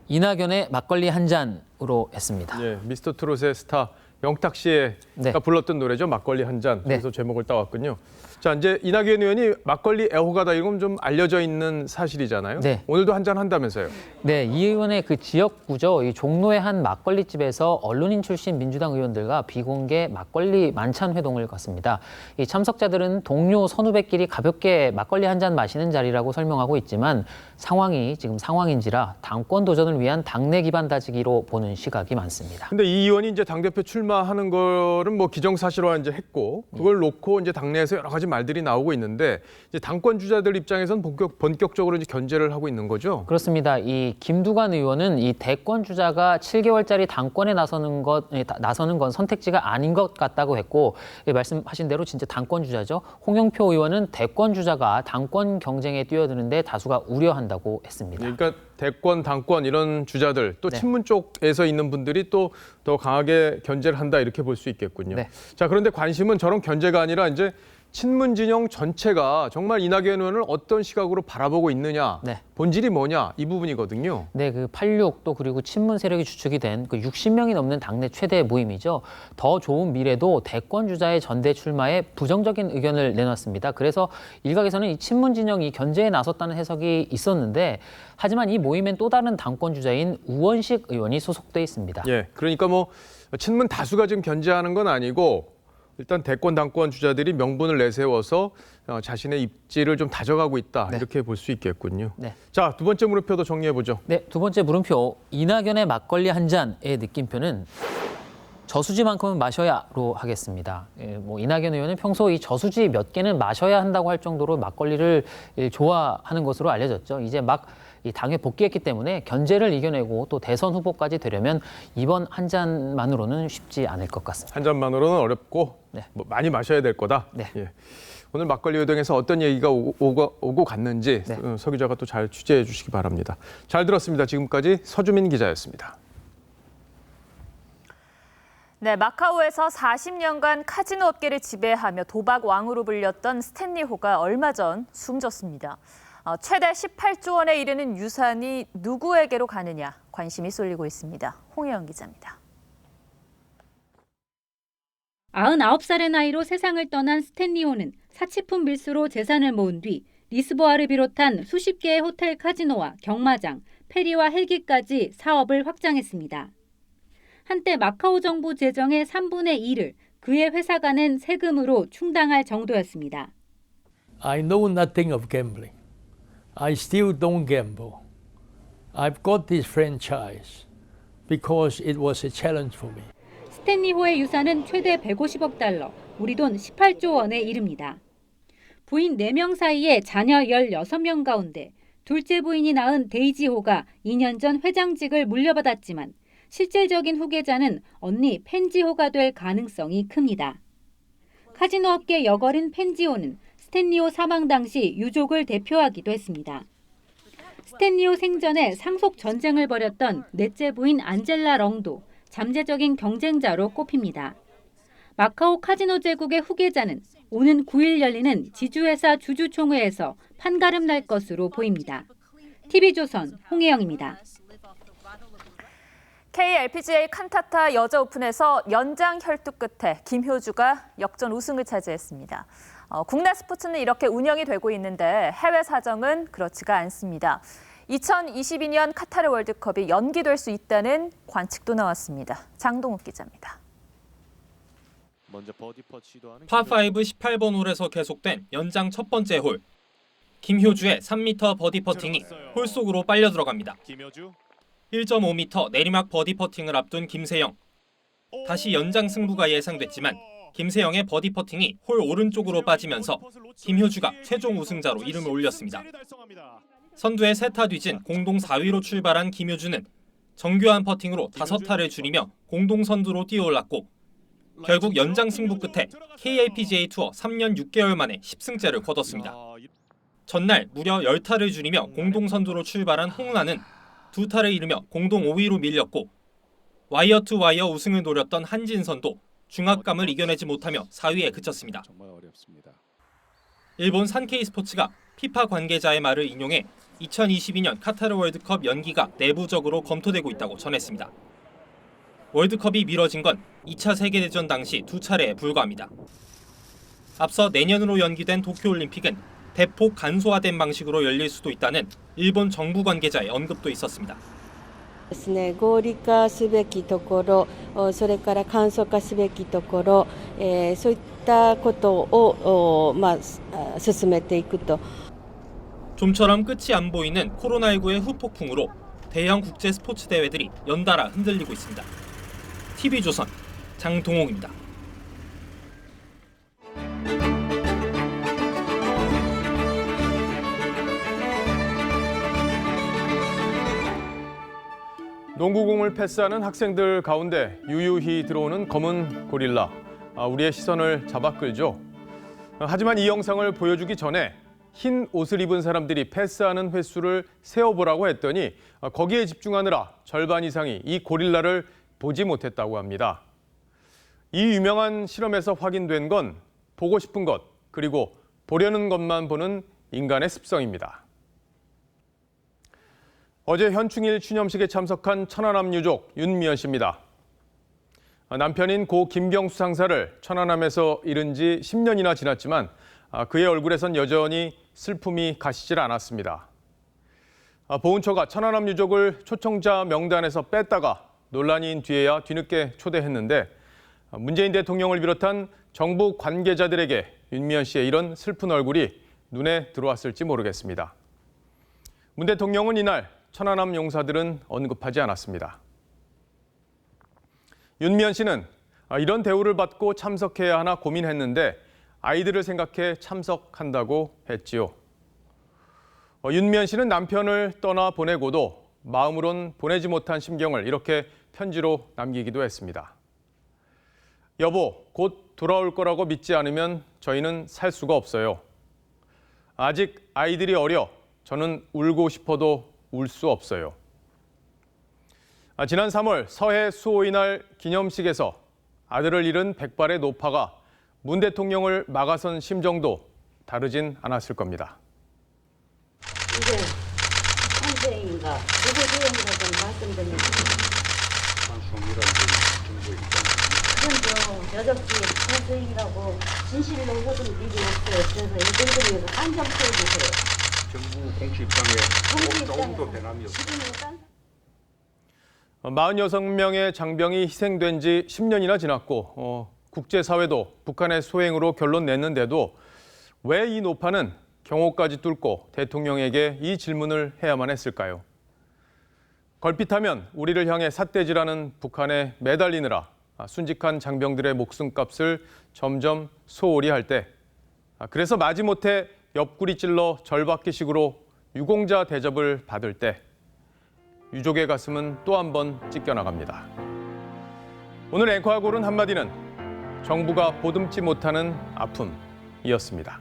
이낙연의 막걸리 한 잔으로 했습니다. 예, 미스터 트롯의 스타 영탁 씨가 불렀던 노래죠. 막걸리 한 잔. 그래서 제목을 따왔군요. 자, 이제 이낙연 의원이 막걸리 애호가다 이건 좀 알려져 있는 사실이잖아요. 네. 오늘도 한 잔 한다면서요. 네, 이 의원의 그 지역구죠. 이 종로의 한 막걸리집에서 언론인 출신 민주당 의원들과 비공개 막걸리 만찬 회동을 갖습니다. 이 참석자들은 동료 선후배끼리 가볍게 막걸리 한 잔 마시는 자리라고 설명하고 있지만 상황이 지금 상황인지라 당권 도전을 위한 당내 기반 다지기로 보는 시각이 많습니다. 근데 이 의원이 이제 당대표 출마하는 거는 뭐 기정사실화 이제 했고 그걸 놓고 이제 당내에서 여러 가지 말들이 나오고 있는데 이제 당권 주자들 입장에서는 본격적으로 이제 견제를 하고 있는 거죠. 그렇습니다. 이 김두관 의원은 이 대권 주자가 7개월짜리 당권에 나서는 건 선택지가 아닌 것 같다고 했고 말씀하신 대로 진짜 당권 주자죠. 홍영표 의원은 대권 주자가 당권 경쟁에 뛰어드는데 다수가 우려한다고 했습니다. 그러니까 대권, 당권 이런 주자들 또 친문 쪽에서 있는 분들이 또 더 강하게 견제를 한다 이렇게 볼 수 있겠군요. 네. 자, 그런데 관심은 저런 견제가 아니라 이제 친문 진영 전체가 정말 이낙연 의원을 어떤 시각으로 바라보고 있느냐, 본질이 뭐냐 이 부분이거든요. 네, 그 86 또 그리고 친문 세력이 주축이 된 그 60명이 넘는 당내 최대 모임이죠. 더 좋은 미래도 대권 주자의 전대 출마에 부정적인 의견을 내놨습니다. 그래서 일각에서는 이 친문 진영이 견제에 나섰다는 해석이 있었는데 하지만 이 모임엔 또 다른 당권 주자인 우원식 의원이 소속돼 있습니다. 예, 그러니까 뭐 친문 다수가 지금 견제하는 건 아니고 일단 대권 당권 주자들이 명분을 내세워서 자신의 입지를 좀 다져가고 있다 이렇게 볼 수 있겠군요. 네. 자, 두 번째 물음표도 정리해보죠. 네, 두 번째 물음표 이낙연의 막걸리 한 잔의 느낌표는 저수지만큼은 마셔야로 하겠습니다. 뭐 이낙연 의원은 평소 이 저수지 몇 개는 마셔야 한다고 할 정도로 막걸리를 좋아하는 것으로 알려졌죠. 이제 막 이 당에 복귀했기 때문에 견제를 이겨내고 또 대선 후보까지 되려면 이번 한 잔만으로는 쉽지 않을 것 같습니다. 한 잔만으로는 어렵고 뭐 많이 마셔야 될 거다. 예. 오늘 막걸리 회동에서 어떤 얘기가 오고 갔는지 서 기자가 또 잘 취재해 주시기 바랍니다. 잘 들었습니다. 지금까지 서주민 기자였습니다. 네, 마카오에서 40년간 카지노 업계를 지배하며 도박 왕으로 불렸던 스탠리 호가 얼마 전 숨졌습니다. 최대 18조 원에 이르는 유산이 누구에게로 가느냐 관심이 쏠리고 있습니다. 홍혜영 기자입니다. 99살의 나이로 세상을 떠난 스탠리 호는 사치품 밀수로 재산을 모은 뒤 리스보아를 비롯한 수십 개의 호텔 카지노와 경마장, 페리와 헬기까지 사업을 확장했습니다. 한때 마카오 정부 재정의 3분의 2를 그의 회사가 낸 세금으로 충당할 정도였습니다. I know nothing of gambling. I still don't gamble. I've got this franchise because it was a challenge for me. 스탠리 호의 유산은 최대 150억 달러, 우리 돈 18조 원에 이릅니다. 부인 4명 사이에 자녀 16명 가운데 둘째 부인이 낳은 데이지 호가 2년 전 회장직을 물려받았지만 실질적인 후계자는 언니 펜지 호가 될 가능성이 큽니다. 카지노 업계 여걸인 펜지 호는 스탠리 호 사망 당시 유족을 대표하기도 했습니다. 스탠리 호 생전에 상속 전쟁을 벌였던 넷째 부인 안젤라 렁도 잠재적인 경쟁자로 꼽힙니다. 마카오 카지노 제국의 후계자는 오는 9일 열리는 지주회사 주주총회에서 판가름 날 것으로 보입니다. TV조선 홍혜영입니다. KLPGA 칸타타 여자 오픈에서 연장 혈투 끝에 김효주가 역전 우승을 차지했습니다. 국내 스포츠는 이렇게 운영이 되고 있는데 해외 사정은 그렇지가 않습니다. 2022년 카타르 월드컵이 연기될 수 있다는 관측도 나왔습니다. 장동욱 기자입니다. 파5 18번 홀에서 계속된 연장 첫 번째 홀. 김효주의 3m 버디 퍼팅이 홀 속으로 빨려 들어갑니다. 1.5m 내리막 버디 퍼팅을 앞둔 김세영. 다시 연장 승부가 예상됐지만 김세영의 버디 퍼팅이 홀 오른쪽으로 빠지면서 김효주가 최종 우승자로 이름을 올렸습니다. 선두의 3타 뒤진 공동 4위로 출발한 김효주는 정교한 퍼팅으로 5타를 줄이며 공동 선두로 뛰어올랐고 결국 연장 승부 끝에 KLPGA 투어 3년 6개월 만에 10승째를 거뒀습니다. 전날 무려 10타를 줄이며 공동 선두로 출발한 홍은아는 2타를 잃으며 공동 5위로 밀렸고 와이어 투 와이어 우승을 노렸던 한진선도 중압감을 이겨내지 못하며 4위에 그쳤습니다. 일본 산케이 스포츠가 피파 관계자의 말을 인용해 2022년 카타르 월드컵 연기가 내부적으로 검토되고 있다고 전했습니다. 월드컵이 미뤄진 건 2차 세계대전 당시 2차례에 불과합니다. 앞서 내년으로 연기된 도쿄올림픽은 대폭 간소화된 방식으로 열릴 수도 있다는 일본 정부 관계자의 언급도 있었습니다. 合理化すべきところ、それから簡素化すべきところ、そういったことを進めていくと。 좀처럼 끝이 안 보이는 코로나19의 후폭풍으로 대형 국제 스포츠 대회들이 연달아 흔들리고 있습니다. TV조선 장동옥입니다. 농구공을 패스하는 학생들 가운데 유유히 들어오는 검은 고릴라. 우리의 시선을 잡아끌죠. 하지만 이 영상을 보여주기 전에 흰 옷을 입은 사람들이 패스하는 횟수를 세어보라고 했더니 거기에 집중하느라 절반 이상이 이 고릴라를 보지 못했다고 합니다. 이 유명한 실험에서 확인된 건 보고 싶은 것, 그리고 보려는 것만 보는 인간의 습성입니다. 어제 현충일 추념식에 참석한 천안함 유족 윤미연 씨입니다. 남편인 고 김경수 상사를 천안함에서 잃은 지 10년이나 지났지만 그의 얼굴에선 여전히 슬픔이 가시질 않았습니다. 보훈처가 천안함 유족을 초청자 명단에서 뺐다가 논란인 뒤에야 뒤늦게 초대했는데 문재인 대통령을 비롯한 정부 관계자들에게 윤미연 씨의 이런 슬픈 얼굴이 눈에 들어왔을지 모르겠습니다. 문 대통령은 이날 천안함 용사들은 언급하지 않았습니다. 윤미연 씨는 이런 대우를 받고 참석해야 하나 고민했는데 아이들을 생각해 참석한다고 했지요. 윤미연 씨는 남편을 떠나 보내고도 마음으론 보내지 못한 심경을 이렇게 편지로 남기기도 했습니다. 여보, 곧 돌아올 거라고 믿지 않으면 저희는 살 수가 없어요. 아직 아이들이 어려 저는 울고 싶어도 울 수 없어요. 지난 3월 서해 수호이날 기념식에서 아들을 잃은 백발의 노파가 문 대통령을 막아선 심정도 다르진 않았을 겁니다. 이제 선생인가 누구 주연이라 좀 말씀드립니다. 그런요 여적지 선생이라고 진실로 모든 일이 없어요. 그래서 이들을 위해서 한점 쳐주세요. 정부 공식 입장에 조금도 변함이 없어요. 46명의 장병이 희생된 지 10년이나 지났고 국제사회도 북한의 소행으로 결론 냈는데도 왜 이 노파는 경호까지 뚫고 대통령에게 이 질문을 해야만 했을까요? 걸핏하면 우리를 향해 삿대질하는 북한에 매달리느라 순직한 장병들의 목숨값을 점점 소홀히 할 때, 그래서 마지못해 옆구리 찔러 절박기식으로 유공자 대접을 받을 때 유족의 가슴은 또 한 번 찢겨나갑니다. 오늘 앵커가 고른 한마디는 정부가 보듬지 못하는 아픔이었습니다.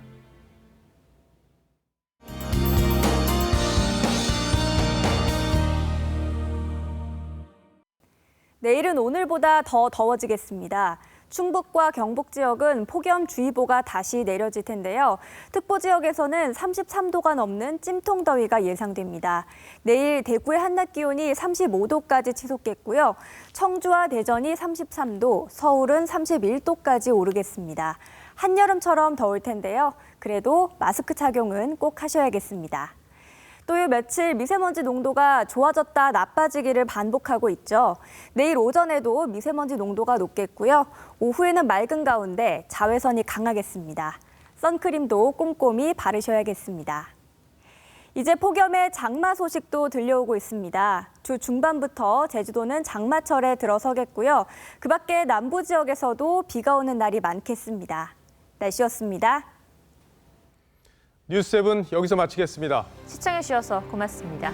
내일은 오늘보다 더 더워지겠습니다. 충북과 경북 지역은 폭염주의보가 다시 내려질 텐데요. 특보 지역에서는 33도가 넘는 찜통더위가 예상됩니다. 내일 대구의 한낮 기온이 35도까지 치솟겠고요. 청주와 대전이 33도, 서울은 31도까지 오르겠습니다. 한여름처럼 더울 텐데요. 그래도 마스크 착용은 꼭 하셔야겠습니다. 또 이 며칠 미세먼지 농도가 좋아졌다 나빠지기를 반복하고 있죠. 내일 오전에도 미세먼지 농도가 높겠고요. 오후에는 맑은 가운데 자외선이 강하겠습니다. 선크림도 꼼꼼히 바르셔야겠습니다. 이제 폭염의 장마 소식도 들려오고 있습니다. 주 중반부터 제주도는 장마철에 들어서겠고요. 그 밖에 남부 지역에서도 비가 오는 날이 많겠습니다. 날씨였습니다. 뉴스 7 여기서 마치겠습니다. 시청해주셔서 고맙습니다.